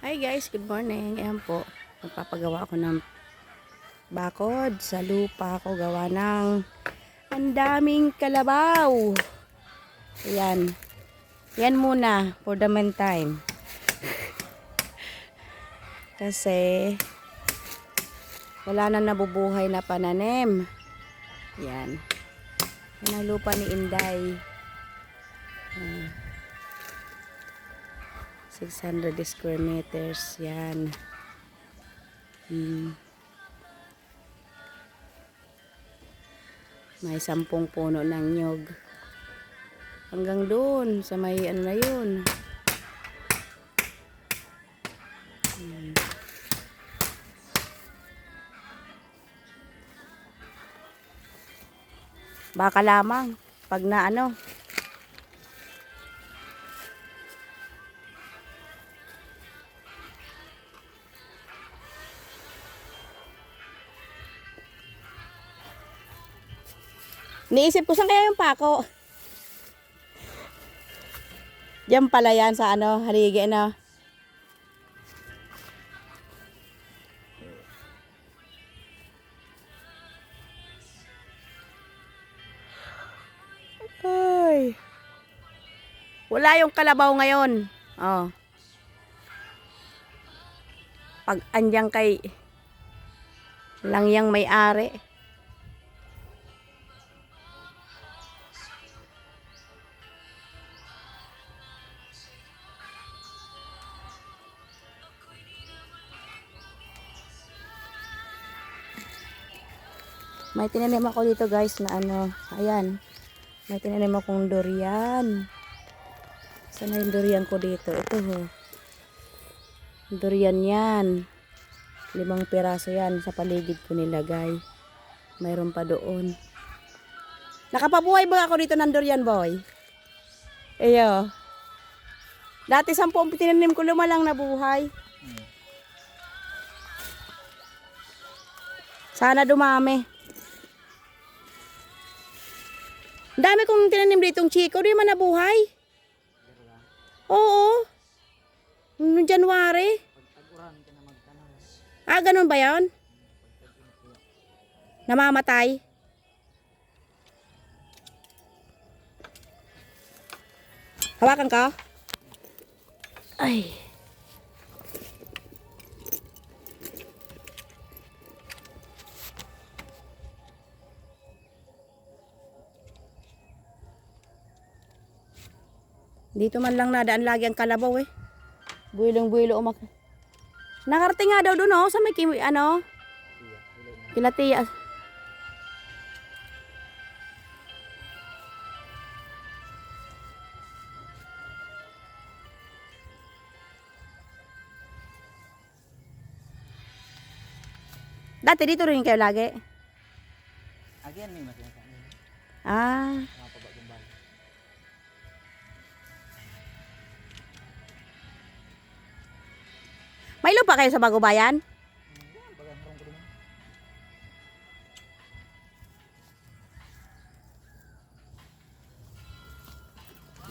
Hi guys, good morning. Ayan po, magpapagawa ako ng bakod sa lupa ko gawa ng ang daming kalabaw. Ayan. Yan muna for the meantime. Kasi wala na nabubuhay na pananim. Ayan. Yan ang lupa ni Inday. 600 square meters. Yan. May 10 puno ng nyog. Hanggang doon sa may ano na yun. Baka lamang pag na ano. Niisip ko saan kaya yung pako. Diyan pala yan sa ano, haligi na. Ay. Wala yung kalabaw ngayon. Oh. Pag andiyan kay lang yang may-ari. May tinanim ako dito guys na ano, ayan. May tinanim akong durian. Saan na yung durian ko dito? Ito ho. Durian yan. 5 piraso yan sa paligid ko nilagay. Mayroon pa doon. Nakapabuhay ba ako dito ng durian boy? Eyo. Dati 10 tinanim ko, 5 lang nabuhay. Sana dumami. Dami kong tinanim ditong chiko, di man nabuhay. Oo. Noong January. Ah, ganun ba yan? Namamatay. Hawakan ka? Ay. Dito man lang nadaan lagi ang kalabaw eh. Buwilong-buwilo umak. Nakarating nga daw doon oh, sa may ano? Kilatiya. Dati dito rin kayo lagi. Again nih mas. Ah. May lupa kayo sa Bagubayan?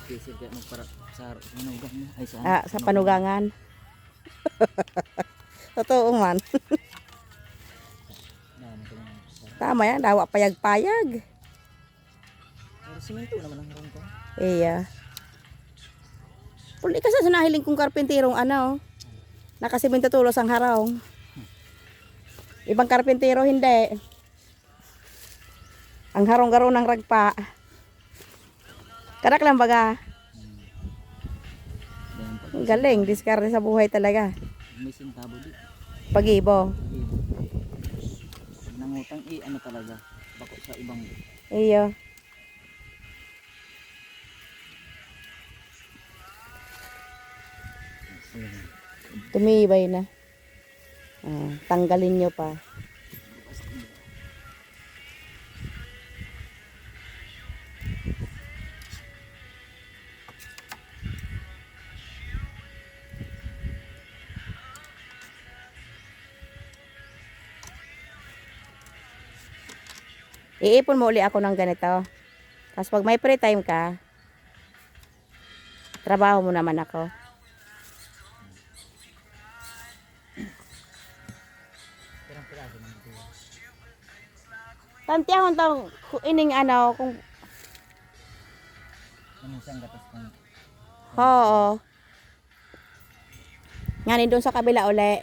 Kisir kayak magpara sa manugang ay sa Ah, sa Panugangan. Totoo man. Tama yan, dawa payag-payag. Simento naman ang harong ko. Iya. Puli kasi sa nahiling kong karpenterong ano, nakasimento tulos ang harong. Ibang karpentero hindi. Ang harong-garo ng ragpa. Karak lang baga. Ang galing, diskarte sa buhay talaga. May sintabo di. Pag-ibo. Nangutang ano talaga. Bako sa ibang. Iyo. Tumibay na. Ah, tanggalin nyo pa. Iipon mo uli ako ng ganito. Tapos pag may free time ka, trabaho mo naman ako. piraso ng ito. Tantiyahon to ining ano kung Ano siyang gatas ng oo. Ngani doon sa kabila uli.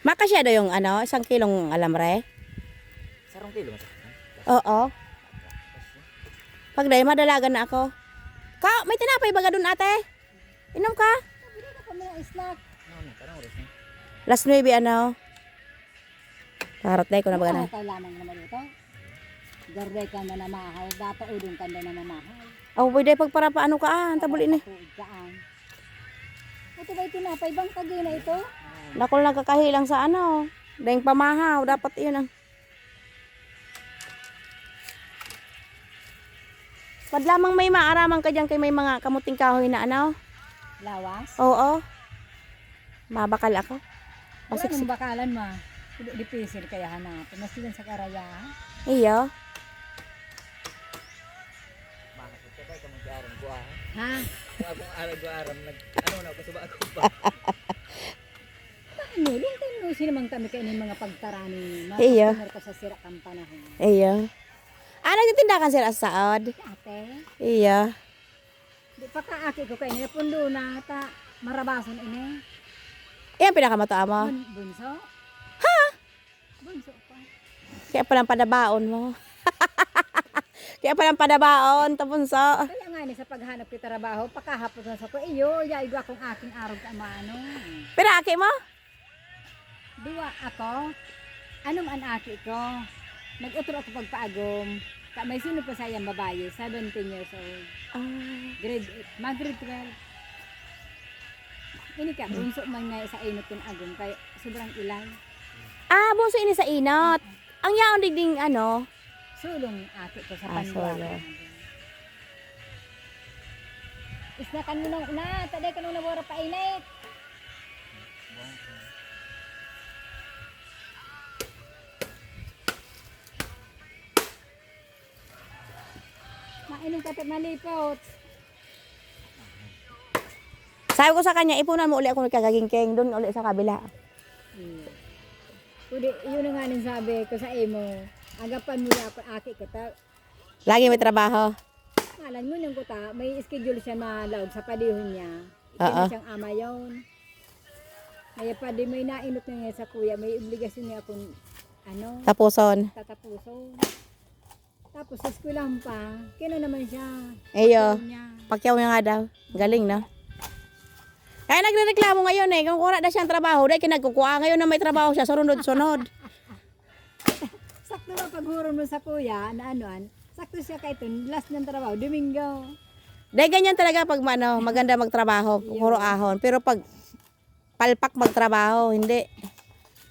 Makasya daw yung ano, 1 kilong alamre. sarong kilo mo. Oo. Pag day madalagan na ako. Ka, may tinapay baga doon ate? Inom ka? Bili ka pa mga snack. Ano, parang oras na. Last 9 ano? Parat day ko na baga na. Ikaw lamang naman ito. Garday ka na namahaw. Data udong ka na namahaw. Oh, pwede pagpara pa ano ka tabuli ni. Tuig kaan. Ito ba'y tinapay bang kagay na ito? Nakol nagkakahilang sa ano. Dahing pamahaw, dapat yun ang. Pad lamang may maaraman ka dyan kay may mga kamuting kahoy na ano. Lawas? Oo. Mabakal ako. Wala Pasiksik. mong bakalan ma. Dipisil kaya hanapin. Mas yun sa karayahan. Iyo. Bakit ito tayo ka mag-aaram ko ah. Ha? Kung akong araw ko aram ano na kasi ba ako ba. Ano? Lintay mo sinamang kami kayo ng mga pagtarani. Mga Iya. customer ko sa sira kang panahon. Iyo. Nagtitindakan sila sa saod. Ate, Iyo. di pa kaaki ko kayo. Napundo na ta. Marabason ini. Iyan pinakamato mo. Bunso? Bunso pa. Kaya palang padabaon mo. Kaya palang padabaon, tapunso. Kaya nga ni sa paghanap kita trabaho, pakahapon na sa ko, iyo, yaigo akong aking arog ka maano. Pero aki mo? Diwa ako, anong anaki ko? Nag-utro ako pagpaagom. May sino pa sayang babae, 17 years old. Grade 8, mag-grade 12. Ini ka, bunso man nga sa inot yung agom, kaya sobrang ilay. Bunso ini sa inot. Ang yaon digding ano. Sulong aki ko sa Solo. panduwa. Isnakan mo nung na, taday ka nung nabora pa init. Mainom ka at malipot. Sabi ko sa kanya, ipunan mo uli ako nagkagagingking. Doon uli sa kabila. Kundi, yun na nga rin sabi ko sa imo. Agapan mo na ako aki kita. Lagi may trabaho. Ngalan mo nang kuta, may schedule siya na laog sa padihon niya. Oo. Ikina siyang ama yun. Kaya pa di may nainot na niya sa kuya, may obligasyon niya akong Tapuson. tatapuso. Tapos sa eskwelahan pa, kino naman siya. Eyo. Pakyaw niya. Pakyaw niya nga daw. Galing, no? Kaya nagrereklamo ngayon eh. Kung wala na siyang trabaho, dahil kinagkukuha ngayon na may trabaho siya, sunod-sunod. Sakto na paghuro mo sa kuya, na anuan, sakto siya kay ito, last ng trabaho, Domingo. Dahil ganyan talaga pag maganda magtrabaho, puro ahon. Pero pag palpak magtrabaho, hindi.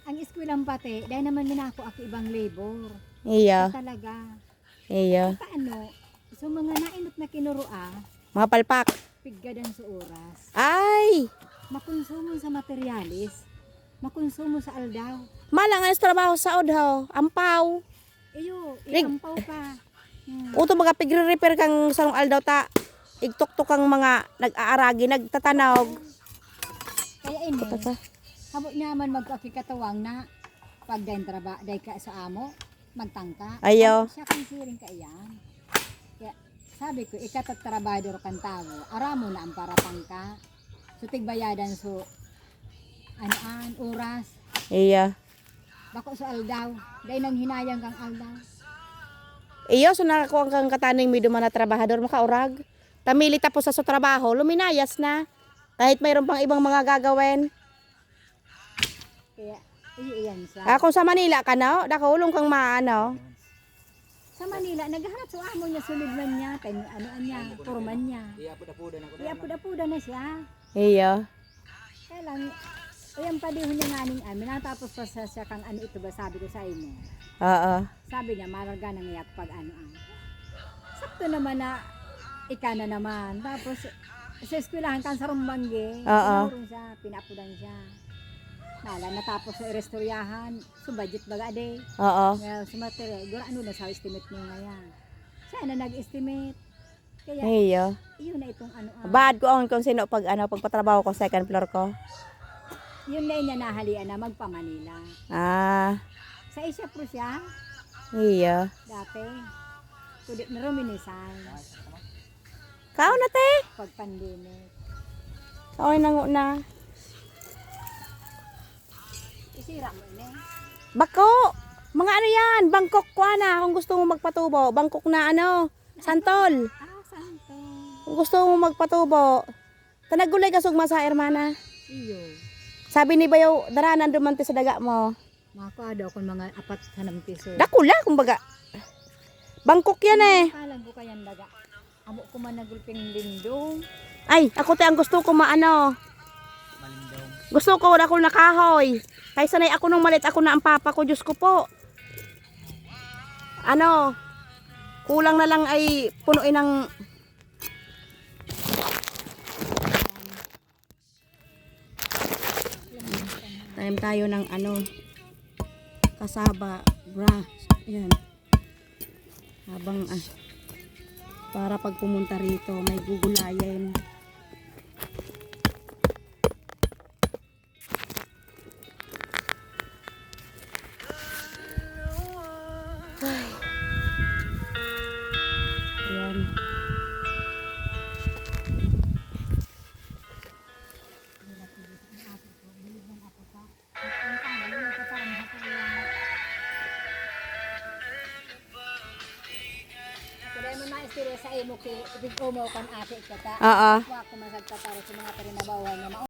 Ang eskwelahan pati, dahil naman minako ako ibang labor. Iya. Talaga. Iya. Paano, so mga nainot na kinurua, Mga palpak. piggadan sa oras. Ay! Makonsumo sa materialis, makonsumo sa aldaw. Malang anas trabaho sa odhaw. Ampaw. Iyo, Rig- iampaw pa. Uto mga pigre-repair kang sarong aldaw ta. Igtok-tok kang mga nag-aaragi, nagtatanog. Kaya ini, habo naman magkakikatawang na pagdain trabaho, day ka sa amo, magtangka. Ayo. Siya kang siring ka iyan. Kaya sabi ko, ikatat trabador kang tao, aramo na ang paratangka. So tigbayadan so, oras. Iya. Bako sa aldaw, day nang hinayang kang aldaw. Iyo, so nakakuha kang kataning may duman na trabahador, makaurag. Tamili tapos sa trabaho, luminayas na. Kahit mayroon pang ibang mga gagawin. Kaya, iyan siya. Kung sa Manila ka na, nakaulong kang maano. Sa Manila, naghahanap sa amo niya, sulid man niya, kay anoan niya, purman niya. Iapod-apodan ako na. Iapuda-puda na siya. Iyo. Kaya lang, ayan pa din niya nga ning amin. Natapos pa siya kang ano ito ba, sabi ko sa imo. Oo. Sabi niya, marga nang iyak pag ano. Sakto naman na, ika na naman. Tapos, Sa eskwelahan kan sa Rumbangge. Oo. Tinurong siya, pinapudan siya. Nala natapos sa restoryahan, so budget baga de. Oo. Well, sumatere, gura ano na sa estimate mo ngayon. Siya na nag-estimate. Kaya Iyo. yun na itong ano. Bad ko on kung sino pagpatrabaho ko second floor ko. Yun na niya nahalian na magpa-Manila. Ah, Sa Asia Pro siya, iyo. dati. Kudit na ruminisan. Kao na te. Pag pandemic. Kao na. Isira mo na eh. Bako. Mga ano yan, Bangkok ko na kung gusto mo magpatubo. Bangkok na ano, santol. Santo. Kung gusto mo magpatubo. Tanagulay ka sugma sa hermana. Iyo. Sabi ni Bayaw, daranan dumante sa daga mo. Maka daw kung mga 4 piso. Dakula, kumbaga. Bangkok yan eh. Kalang ko kayan daga. Amo ko man nagulping lindong. Ay, ako te ang gusto ko maano. Malindong. Gusto ko na ako nakahoy. Kaya sanay ako nung malit ako na ang papa ko, Diyos ko po. Ano, kulang na lang ay punuin ng... Time tayo ng ano, kasaba, grass. Ayan. Habang para pag pumunta rito, may gugulayan. Ayan. Kaya mo na-istorya sa imo kay ibig mo kan ate kata. Oo. Wa ko masagta para sa mga tarinabawan nga